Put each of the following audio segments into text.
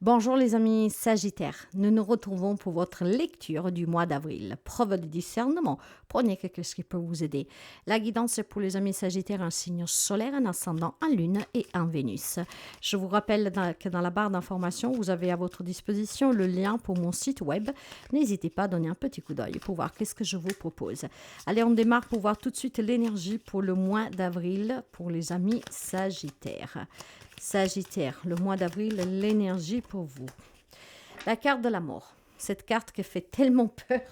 Bonjour les amis Sagittaires, nous nous retrouvons pour votre lecture du mois d'avril. Preuve de discernement, prenez quelque chose qui peut vous aider. La guidance est pour les amis Sagittaires, un signe solaire, un ascendant en Lune et en Vénus. Je vous rappelle que dans la barre d'information, vous avez à votre disposition le lien pour mon site web. N'hésitez pas à donner un petit coup d'œil pour voir qu'est-ce que je vous propose. Allez, on démarre pour voir tout de suite l'énergie pour le mois d'avril pour les amis Sagittaires. Sagittaire, le mois d'avril, l'énergie pour vous. La carte de la mort. Cette carte qui fait tellement peur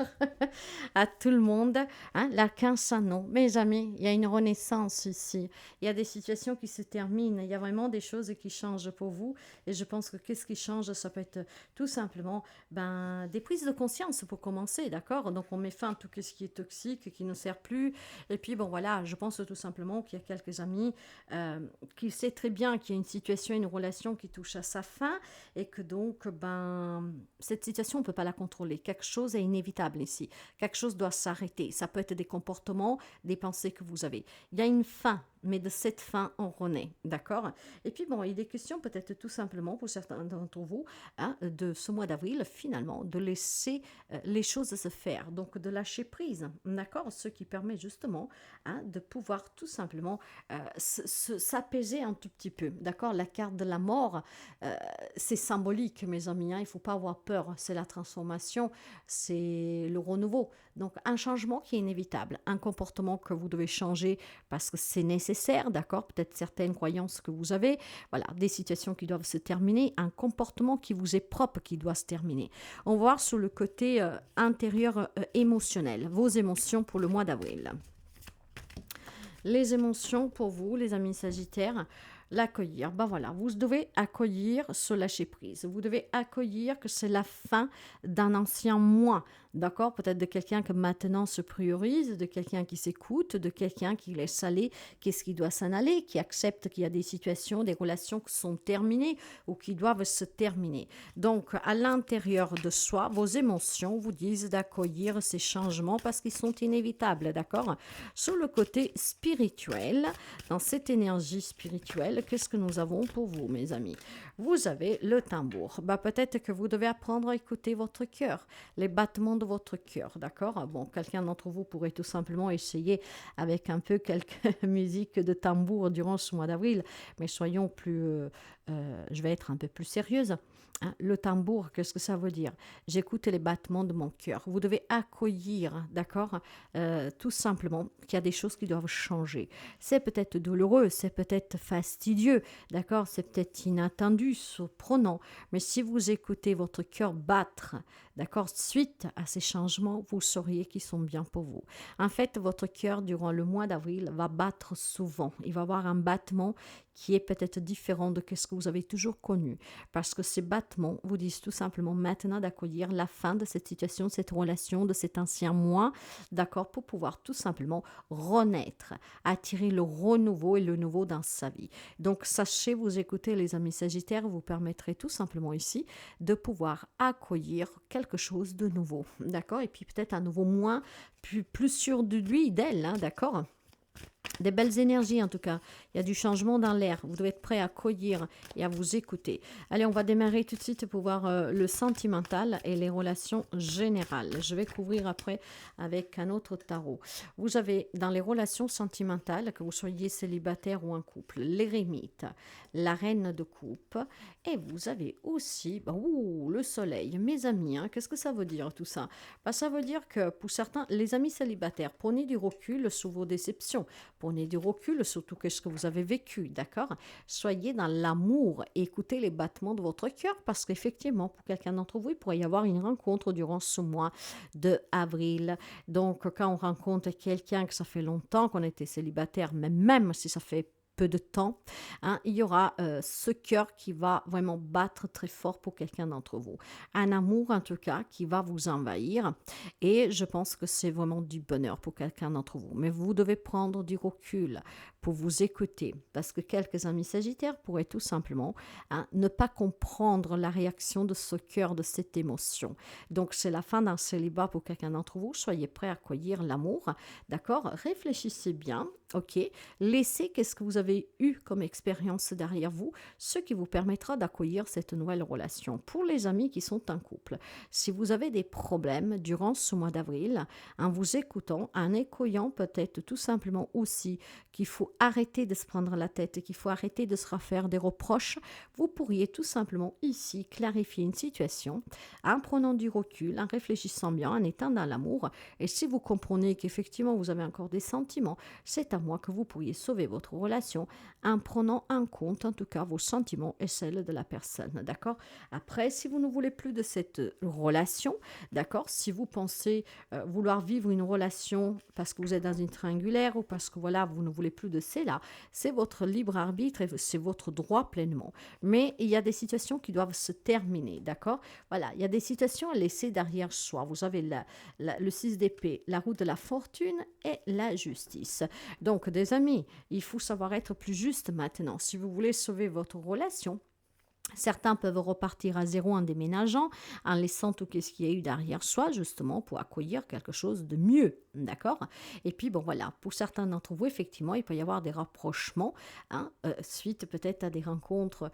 à tout le monde. Hein? L'arcane Sanon. Mes amis, il y a une renaissance ici. Il y a des situations qui se terminent. Il y a vraiment des choses qui changent pour vous. Et je pense que qu'est-ce qui change, ça peut être tout simplement des prises de conscience pour commencer, d'accord? Donc on met fin à tout ce qui est toxique, qui ne sert plus. Et puis bon voilà, je pense tout simplement qu'il y a quelques amis qui savent très bien qu'il y a une situation, une relation qui touche à sa fin et que donc cette situation, on ne peut pas la contrôler. Quelque chose est inévitable ici. Quelque chose doit s'arrêter. Ça peut être des comportements, des pensées que vous avez. Il y a une fin, mais de cette fin, on renaît. D'accord? Et puis, bon, il est question peut-être tout simplement, pour certains d'entre vous, de ce mois d'avril, finalement, de laisser les choses se faire. Donc, de lâcher prise. D'accord? Ce qui permet justement de pouvoir tout simplement s'apaiser un tout petit peu. D'accord? La carte de la mort, c'est symbolique, mes amis. Il ne faut pas avoir peur. C'est la transformation, c'est le renouveau. Donc, un changement qui est inévitable, un comportement que vous devez changer parce que c'est nécessaire, d'accord? Peut-être certaines croyances que vous avez, voilà, des situations qui doivent se terminer, un comportement qui vous est propre qui doit se terminer. On va voir sur le côté intérieur émotionnel, vos émotions pour le mois d'avril. Les émotions pour vous, les amis Sagittaires, l'accueillir. Voilà, vous devez accueillir ce lâcher prise. Vous devez accueillir que c'est la fin d'un ancien moi. D'accord? Peut-être de quelqu'un qui maintenant se priorise, de quelqu'un qui s'écoute, de quelqu'un qui laisse aller qu'est-ce qui doit s'en aller, qui accepte qu'il y a des situations, des relations qui sont terminées ou qui doivent se terminer. Donc, à l'intérieur de soi, vos émotions vous disent d'accueillir ces changements parce qu'ils sont inévitables. D'accord? Sur le côté spirituel, dans cette énergie spirituelle, qu'est-ce que nous avons pour vous, mes amis? Vous avez le tambour. Peut-être que vous devez apprendre à écouter votre cœur, les battements de votre cœur, d'accord? Bon, quelqu'un d'entre vous pourrait tout simplement essayer avec un peu quelques musiques de tambour durant ce mois d'avril, mais soyons plus... je vais être un peu plus sérieuse. Le tambour, qu'est-ce que ça veut dire? J'écoute les battements de mon cœur. Vous devez accueillir, d'accord? Tout simplement qu'il y a des choses qui doivent changer. C'est peut-être douloureux, c'est peut-être fastidieux, d'accord? C'est peut-être inattendu, surprenant. Mais si vous écoutez votre cœur battre, d'accord, suite à ces changements, vous sauriez qu'ils sont bien pour vous. En fait, votre cœur, durant le mois d'avril, va battre souvent. Il va avoir un battement qui est peut-être différent de ce que vous avez toujours connu. Parce que ces battements vous disent tout simplement maintenant d'accueillir la fin de cette situation, de cette relation, de cet ancien moi, d'accord, pour pouvoir tout simplement renaître, attirer le renouveau et le nouveau dans sa vie. Donc, sachez, vous écoutez les amis Sagittaires, vous permettrez tout simplement ici de pouvoir accueillir quelque chose de nouveau, d'accord, et puis peut-être un nouveau moi, plus sûr de lui, d'elle, d'accord. Des belles énergies en tout cas. Il y a du changement dans l'air. Vous devez être prêt à accueillir et à vous écouter. Allez, on va démarrer tout de suite pour voir le sentimental et les relations générales. Je vais couvrir après avec un autre tarot. Vous avez dans les relations sentimentales, que vous soyez célibataire ou en couple, l'éremite, la reine de coupe. Et vous avez aussi le soleil. Mes amis, qu'est-ce que ça veut dire tout ça? Ça veut dire que pour certains, les amis célibataires, prenez du recul sur vos déceptions. Prenez du recul sur tout ce que vous avez vécu, d'accord? Soyez dans l'amour, écoutez les battements de votre cœur parce qu'effectivement, pour quelqu'un d'entre vous, il pourrait y avoir une rencontre durant ce mois de avril. Donc, quand on rencontre quelqu'un que ça fait longtemps qu'on était célibataire, mais même si ça fait peu de temps, il y aura ce cœur qui va vraiment battre très fort pour quelqu'un d'entre vous. Un amour en tout cas qui va vous envahir et je pense que c'est vraiment du bonheur pour quelqu'un d'entre vous. Mais vous devez prendre du recul pour vous écouter parce que quelques amis sagittaires pourraient tout simplement ne pas comprendre la réaction de ce cœur, de cette émotion. Donc c'est la fin d'un célibat pour quelqu'un d'entre vous. Soyez prêts à accueillir l'amour, d'accord? Réfléchissez bien Ok, laissez qu'est-ce que vous avez eu comme expérience derrière vous, ce qui vous permettra d'accueillir cette nouvelle relation. Pour les amis qui sont en couple, si vous avez des problèmes durant ce mois d'avril, en vous écoutant, en écouillant peut-être tout simplement aussi qu'il faut arrêter de se prendre la tête, qu'il faut arrêter de se refaire des reproches, vous pourriez tout simplement ici clarifier une situation en prenant du recul, en réfléchissant bien, en étant dans l'amour. Et si vous comprenez qu'effectivement vous avez encore des sentiments, c'est à moi que vous pourriez sauver votre relation en prenant en compte en tout cas vos sentiments et celles de la personne, d'accord? Après, si vous ne voulez plus de cette relation, d'accord, si vous pensez vouloir vivre une relation parce que vous êtes dans une triangulaire ou parce que voilà, vous ne voulez plus de cela, c'est votre libre arbitre et c'est votre droit pleinement. Mais il y a des situations qui doivent se terminer, d'accord? Voilà, il y a des situations à laisser derrière soi. Vous avez le 6 d'épée, la roue de la fortune et la justice. Donc, des amis, il faut savoir être plus juste maintenant. Si vous voulez sauver votre relation, certains peuvent repartir à zéro en déménageant, en laissant tout ce qu'il y a eu derrière soi, justement, pour accueillir quelque chose de mieux, d'accord? Et puis, bon, voilà, pour certains d'entre vous, effectivement, il peut y avoir des rapprochements, hein, suite peut-être à des rencontres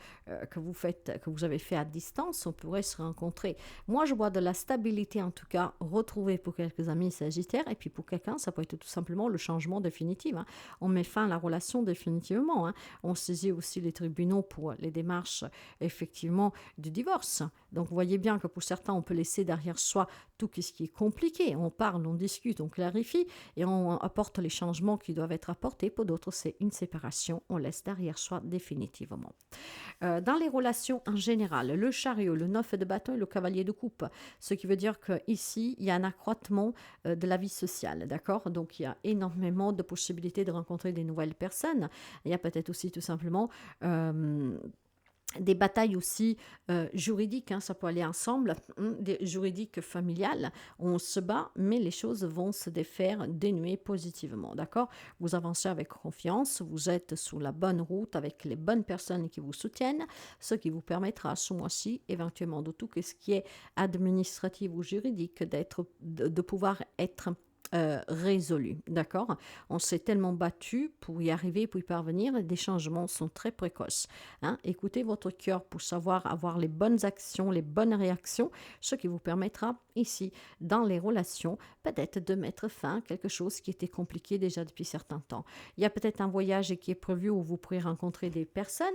que vous avez fait à distance, on pourrait se rencontrer. Moi, je vois de la stabilité, en tout cas, retrouvée pour quelques amis sagittaires, et puis pour quelqu'un, ça peut être tout simplement le changement définitif, hein. On met fin à la relation définitivement, hein. On saisit aussi les tribunaux pour les démarches effectivement du divorce. Donc vous voyez bien que pour certains, on peut laisser derrière soi tout ce qui est compliqué. On parle, on discute, on clarifie et on apporte les changements qui doivent être apportés. Pour d'autres, c'est une séparation. On laisse derrière soi définitivement. Dans les relations en général, le chariot, le 9 de bâton et le cavalier de coupe, ce qui veut dire qu'ici, il y a un accroissement de la vie sociale, d'accord? Donc, il y a énormément de possibilités de rencontrer des nouvelles personnes. Il y a peut-être aussi tout simplement des batailles aussi juridiques, hein, ça peut aller ensemble, des juridiques familiales, on se bat, mais les choses vont se défaire, dénuer positivement, d'accord? Vous avancez avec confiance, vous êtes sur la bonne route avec les bonnes personnes qui vous soutiennent, ce qui vous permettra ce mois-ci, éventuellement, de tout ce qui est administratif ou juridique, de pouvoir être résolu, d'accord? On s'est tellement battu pour y arriver, pour y parvenir, des changements sont très précoces, hein? Écoutez votre cœur pour savoir avoir les bonnes actions, les bonnes réactions, ce qui vous permettra ici, dans les relations, peut-être de mettre fin à quelque chose qui était compliqué déjà depuis certains temps. Il y a peut-être un voyage qui est prévu où vous pourrez rencontrer des personnes.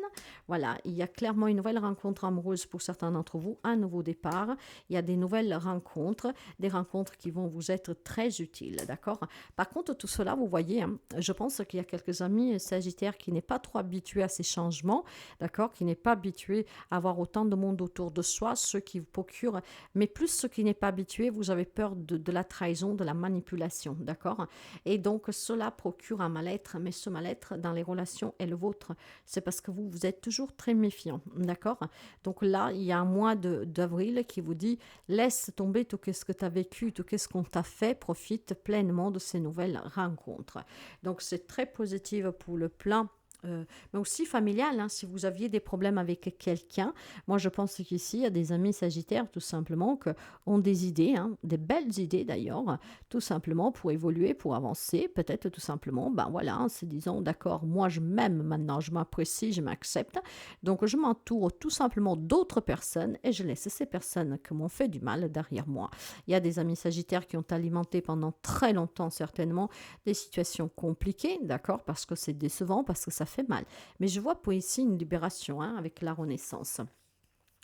Voilà, il y a clairement une nouvelle rencontre amoureuse pour certains d'entre vous, un nouveau départ. Il y a des nouvelles rencontres, des rencontres qui vont vous être très utiles, d'accord? Par contre, tout cela, vous voyez, hein, je pense qu'il y a quelques amis sagittaires qui n'est pas trop habitués à ces changements, d'accord? Qui n'est pas habitué à avoir autant de monde autour de soi, ceux qui vous procurent, mais plus ceux qui n'est pas habitué, vous avez peur de la trahison, de la manipulation, d'accord? Et donc, cela procure un mal-être, mais ce mal-être dans les relations est le vôtre. C'est parce que vous êtes toujours très méfiant, d'accord? Donc là, il y a un mois d'avril qui vous dit, laisse tomber tout ce que tu as vécu, tout ce qu'on t'a fait, profite pleinement de ces nouvelles rencontres. Donc, c'est très positif pour le plan mais aussi familial, hein, si vous aviez des problèmes avec quelqu'un. Moi, je pense qu'ici, il y a des amis sagittaires, tout simplement, qui ont des idées, hein, des belles idées d'ailleurs, tout simplement pour évoluer, pour avancer. Peut-être tout simplement, ben voilà, en se disant, d'accord, moi, je m'aime maintenant, je m'apprécie, je m'accepte. Donc, je m'entoure tout simplement d'autres personnes et je laisse ces personnes qui m'ont fait du mal derrière moi. Il y a des amis sagittaires qui ont alimenté pendant très longtemps, certainement, des situations compliquées, d'accord, parce que c'est décevant, parce que ça fait mal. Mais je vois pour ici une libération, hein, avec la renaissance.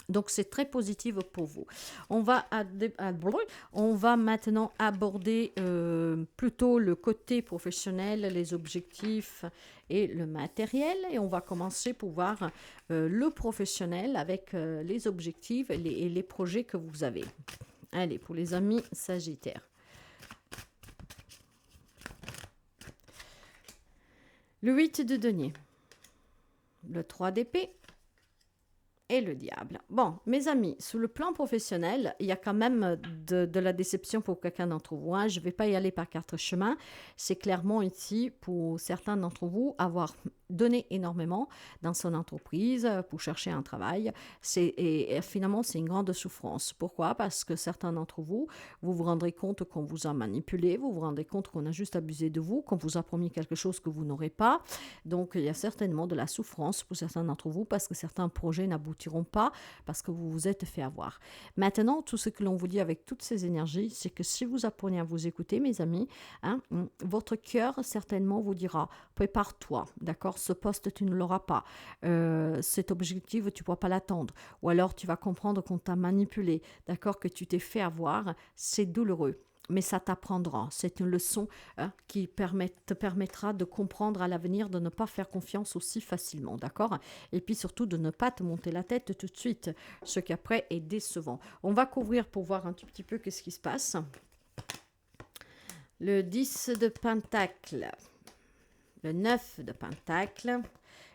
Donc, c'est très positif pour vous. On va maintenant aborder plutôt le côté professionnel, les objectifs et le matériel. Et on va commencer pour voir le professionnel avec les objectifs et les projets que vous avez. Allez, pour les amis sagittaires. Le 8 de denier, le 3 d'épée, et le diable. Bon, mes amis, sur le plan professionnel, il y a quand même de la déception pour quelqu'un d'entre vous, hein. Je ne vais pas y aller par quatre chemins. C'est clairement ici, pour certains d'entre vous, avoir donné énormément dans son entreprise pour chercher un travail. Et finalement, c'est une grande souffrance. Pourquoi? Parce que certains d'entre vous, vous vous rendrez compte qu'on vous a manipulé, vous vous rendez compte qu'on a juste abusé de vous, qu'on vous a promis quelque chose que vous n'aurez pas. Donc, il y a certainement de la souffrance pour certains d'entre vous parce que certains projets n'aboutiront pas parce que vous vous êtes fait avoir. Maintenant, tout ce que l'on vous dit avec toutes ces énergies, c'est que si vous apprenez à vous écouter, mes amis, hein, votre cœur certainement vous dira, prépare-toi, d'accord, ce poste, tu ne l'auras pas. Cet objectif, tu ne pourras pas l'atteindre. Ou alors, tu vas comprendre qu'on t'a manipulé, d'accord, que tu t'es fait avoir. C'est douloureux. Mais ça t'apprendra. C'est une leçon qui te permettra de comprendre à l'avenir, de ne pas faire confiance aussi facilement, d'accord? Et puis surtout de ne pas te monter la tête tout de suite, ce qui après est décevant. On va couvrir pour voir un tout petit peu qu'est-ce qui se passe. Le 10 de Pentacle, le 9 de Pentacle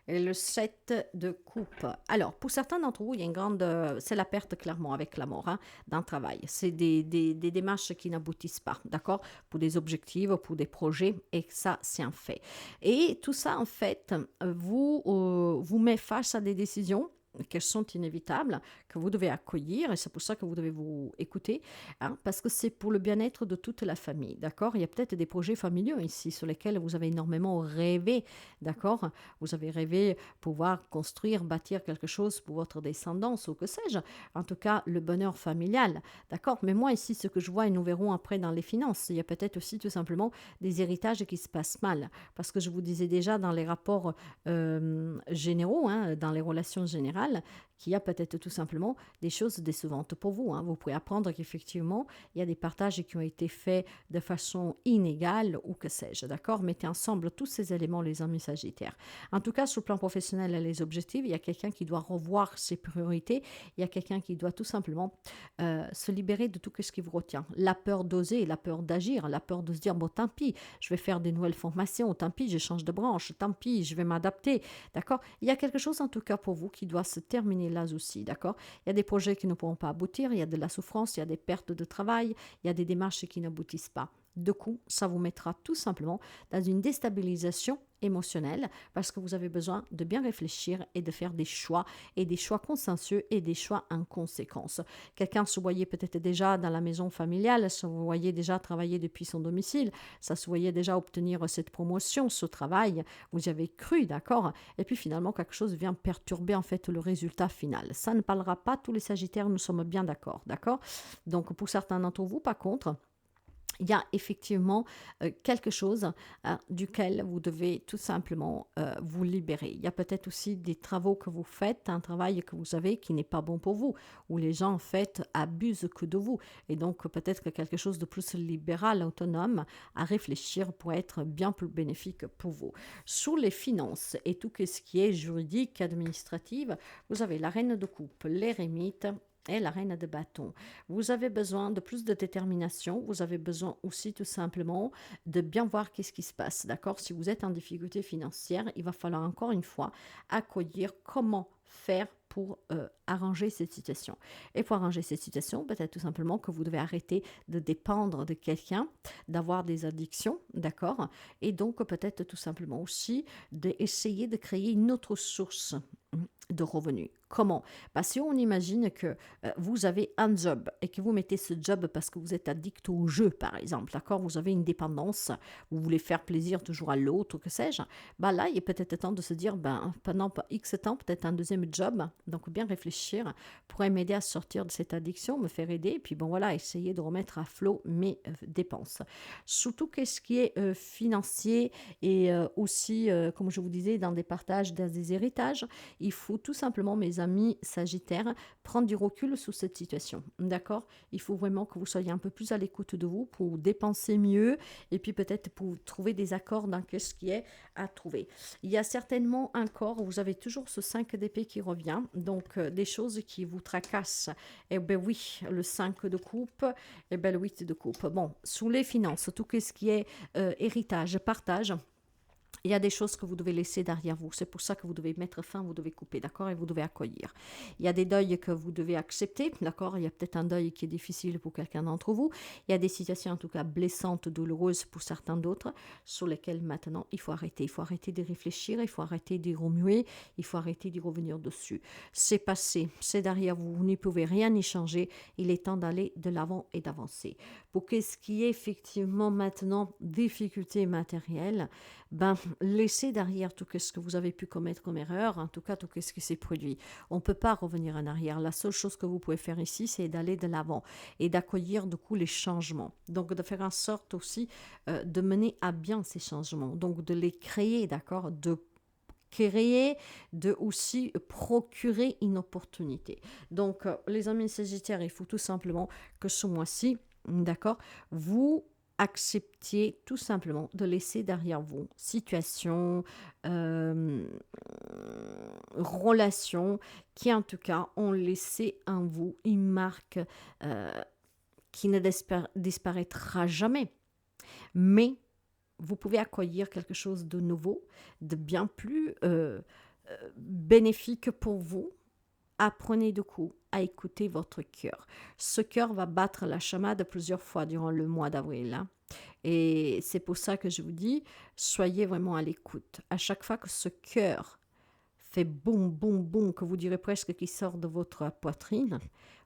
et le 7 de coupe. Alors, pour certains d'entre vous, il y a une grande... c'est la perte, clairement, avec la mort, hein, d'un travail. C'est des démarches qui n'aboutissent pas, d'accord? Pour des objectifs, pour des projets, et ça, c'est un fait. Et tout ça, en fait, vous met face à des décisions qu'elles sont inévitables, que vous devez accueillir, et c'est pour ça que vous devez vous écouter, hein, parce que c'est pour le bien-être de toute la famille, d'accord? Il y a peut-être des projets familiaux ici sur lesquels vous avez énormément rêvé, d'accord? Vous avez rêvé pouvoir construire, bâtir quelque chose pour votre descendance ou que sais-je, en tout cas le bonheur familial, d'accord? Mais moi ici, ce que je vois, et nous verrons après dans les finances, il y a peut-être aussi tout simplement des héritages qui se passent mal, parce que je vous disais déjà dans les rapports généraux, hein, dans les relations générales, qu'il y a peut-être tout simplement des choses décevantes pour vous, hein. Vous pouvez apprendre qu'effectivement, il y a des partages qui ont été faits de façon inégale ou que sais-je, d'accord? Mettez ensemble tous ces éléments, les amis Sagittaires. En tout cas, sur le plan professionnel et les objectifs, il y a quelqu'un qui doit revoir ses priorités, il y a quelqu'un qui doit tout simplement se libérer de tout ce qui vous retient. La peur d'oser, la peur d'agir, la peur de se dire, bon, tant pis, je vais faire des nouvelles formations, tant pis, je change de branche, tant pis, je vais m'adapter, d'accord? Il y a quelque chose en tout cas pour vous qui doit se terminer là aussi, d'accord? Il y a des projets qui ne pourront pas aboutir, il y a de la souffrance, il y a des pertes de travail, il y a des démarches qui n'aboutissent pas. De coup, ça vous mettra tout simplement dans une déstabilisation émotionnelle parce que vous avez besoin de bien réfléchir et de faire des choix et des choix consensueux et des choix en conséquence. Quelqu'un se voyait peut-être déjà dans la maison familiale, se voyait déjà travailler depuis son domicile, ça se voyait déjà obtenir cette promotion, ce travail, vous y avez cru, d'accord? Et puis finalement, quelque chose vient perturber en fait le résultat final. Ça ne parlera pas tous les Sagittaires, nous sommes bien d'accord, d'accord? Donc pour certains d'entre vous, par contre, il y a effectivement quelque chose duquel vous devez tout simplement vous libérer. Il y a peut-être aussi des travaux que vous faites, un travail que vous avez qui n'est pas bon pour vous, où les gens en fait abusent que de vous. Et donc peut-être que quelque chose de plus libéral, autonome, à réfléchir pour être bien plus bénéfique pour vous. Sur les finances et tout ce qui est juridique, administratif, vous avez la reine de coupe, l'érémite, et la reine de bâton. Vous avez besoin de plus de détermination, vous avez besoin aussi tout simplement de bien voir qu'est-ce qui se passe, d'accord? Si vous êtes en difficulté financière, il va falloir encore une fois accueillir comment faire pour arranger cette situation. Et pour arranger cette situation, peut-être tout simplement que vous devez arrêter de dépendre de quelqu'un, d'avoir des addictions, d'accord? Et donc peut-être tout simplement aussi d'essayer de créer une autre source de revenus. Comment? Parce que si on imagine que vous avez un job et que vous mettez ce job parce que vous êtes addict au jeu, par exemple, d'accord? Vous avez une dépendance, vous voulez faire plaisir toujours à l'autre, que sais-je, bah là, il est peut-être temps de se dire, ben, pendant X temps, peut-être un deuxième job, donc bien réfléchir, pourrait m'aider à sortir de cette addiction, me faire aider, et puis bon voilà, essayer de remettre à flot mes dépenses. Surtout qu'est-ce qui est financier et aussi, comme je vous disais, dans des partages, dans des héritages, il faut tout simplement, mes amis Sagittaires, prendre du recul sur cette situation, d'accord? Il faut vraiment que vous soyez un peu plus à l'écoute de vous pour dépenser mieux et puis peut-être pour trouver des accords dans ce qui est à trouver. Il y a certainement encore, vous avez toujours ce 5 d'épée qui revient, donc des choses qui vous tracassent. Eh bien oui, le 5 de coupe, et bien le 8 de coupe. Bon, sous les finances, tout ce qui est héritage, partage, Il y a des choses que vous devez laisser derrière vous. C'est pour ça que vous devez mettre fin, vous devez couper, d'accord? Et vous devez accueillir. Il y a des deuils que vous devez accepter, d'accord? Il y a peut-être un deuil qui est difficile pour quelqu'un d'entre vous. Il y a des situations, en tout cas, blessantes, douloureuses pour certains d'autres, sur lesquelles maintenant, il faut arrêter. Il faut arrêter de réfléchir, il faut arrêter d'y remuer, il faut arrêter d'y revenir dessus. C'est passé, c'est derrière vous, vous n'y pouvez rien y changer. Il est temps d'aller de l'avant et d'avancer. Pour ce qui est effectivement maintenant difficultés matérielles, ben, laissez derrière tout ce que vous avez pu commettre comme erreur, en tout cas tout ce qui s'est produit. On ne peut pas revenir en arrière. La seule chose que vous pouvez faire ici, c'est d'aller de l'avant et d'accueillir du coup les changements. Donc de faire en sorte aussi de mener à bien ces changements, donc de les créer, d'accord, de créer, de aussi procurer une opportunité. Donc les amis sagittaires, il faut tout simplement que ce mois-ci, d'accord, vous acceptiez tout simplement de laisser derrière vous situation, euh, relations qui en tout cas ont laissé en vous une marque qui ne disparaîtra jamais. Mais vous pouvez accueillir quelque chose de nouveau, de bien plus bénéfique pour vous. Apprenez du coup à écouter votre cœur. Ce cœur va battre la chamade plusieurs fois durant le mois d'avril. Hein. Et c'est pour ça que je vous dis, soyez vraiment à l'écoute. À chaque fois que ce cœur fait boum, boum, boum, que vous direz presque qu'il sort de votre poitrine,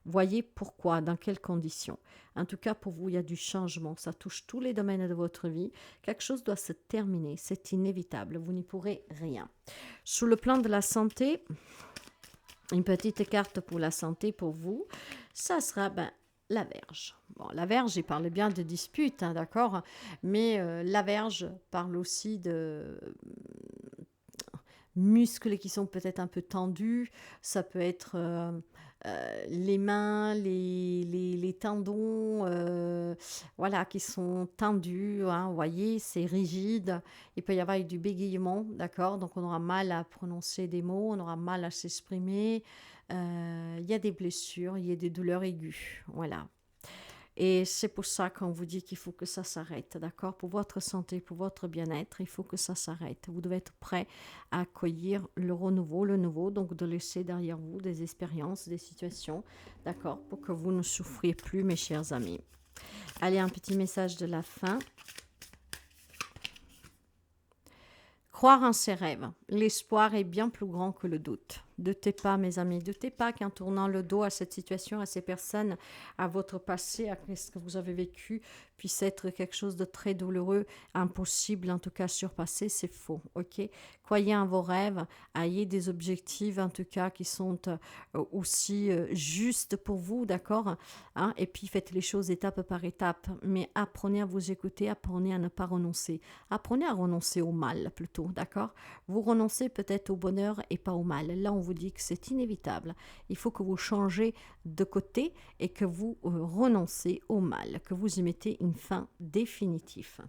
voyez pourquoi, dans quelles conditions. En tout cas, pour vous, il y a du changement. Ça touche tous les domaines de votre vie. Quelque chose doit se terminer. C'est inévitable. Vous n'y pourrez rien. Sur le plan de la santé, une petite carte pour la santé pour vous, ça sera la Vierge. Bon, la Vierge, il parle bien de disputes, hein, d'accord, mais la Vierge parle aussi de muscles qui sont peut-être un peu tendus, ça peut être les mains, les tendons, voilà, qui sont tendus, hein, vous voyez, c'est rigide, il peut y avoir du bégayement, d'accord, donc on aura mal à prononcer des mots, on aura mal à s'exprimer, il y a des blessures, il y a des douleurs aiguës, voilà. Et c'est pour ça qu'on vous dit qu'il faut que ça s'arrête, d'accord? Pour votre santé, pour votre bien-être, il faut que ça s'arrête. Vous devez être prêt à accueillir le renouveau, le nouveau, donc de laisser derrière vous des expériences, des situations, d'accord? Pour que vous ne souffriez plus, mes chers amis. Allez, un petit message de la fin. Croire en ses rêves. L'espoir est bien plus grand que le doute. Doutez pas, mes amis, doutez pas qu'en tournant le dos à cette situation, à ces personnes, à votre passé, à ce que vous avez vécu, puisse être quelque chose de très douloureux, impossible, en tout cas surpasser, c'est faux, ok? Croyez en vos rêves, ayez des objectifs, en tout cas, qui sont aussi justes pour vous, d'accord? Hein? Et puis faites les choses étape par étape, mais apprenez à vous écouter, apprenez à ne pas renoncer. Apprenez à renoncer au mal, plutôt, d'accord? Vous renoncez peut-être au bonheur et pas au mal. Là, on vous dit que c'est inévitable. Il faut que vous changez de côté et que vous renoncez au mal, que vous y mettez une fin définitive.